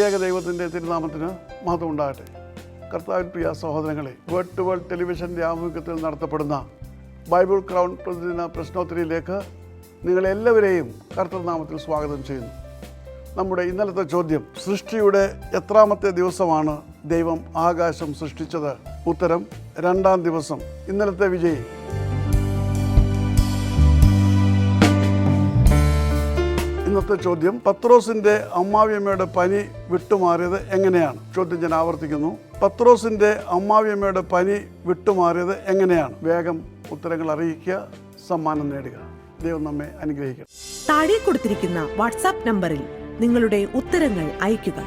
ത്രിയേക ദൈവത്തിൻ്റെ തിരുനാമത്തിന് മഹത്വം ഉണ്ടാകട്ടെ. കർത്താവിൻ പ്രിയ സഹോദരങ്ങളെ, വേൾഡ് ടു വേൾഡ് ടെലിവിഷൻ്റെ ആഭിമുഖ്യത്തിൽ നടത്തപ്പെടുന്ന ബൈബിൾ ക്രൗൺ പ്രതിദിന പ്രശ്നോത്തരിയിലേക്ക് നിങ്ങളെല്ലാവരെയും കർത്തൃനാമത്തിൽ സ്വാഗതം ചെയ്യുന്നു. നമ്മുടെ ഇന്നലത്തെ ചോദ്യം, സൃഷ്ടിയുടെ എത്രാമത്തെ ദിവസമാണ് ദൈവം ആകാശം സൃഷ്ടിച്ചത്? ഉത്തരം, 2-ാം ദിവസം. ഇന്നലത്തെ വിജയി. ഇന്നത്തെ ചോദ്യം, പത്രോസിൻ്റെ അമ്മാവിയമ്മയുടെ പനി വിട്ടുമാറിയത് എങ്ങനെയാണ്? ചോദ്യം ഞാൻ ആവർത്തിക്കുന്നു, പത്രോസിൻ്റെ അമ്മാവിയമ്മയുടെ പനി വിട്ടുമാറിയത് എങ്ങനെയാണ്? വേഗം ഉത്തരങ്ങൾ അറിയിക്കുക, സമ്മാനം നേടുക. ദൈവം നമ്മെ അനുഗ്രഹിക്കട്ടെ. താഴെ കൊടുത്തിരിക്കുന്ന വാട്സാപ്പ് നമ്പറിൽ നിങ്ങളുടെ ഉത്തരങ്ങൾ അയയ്ക്കുക.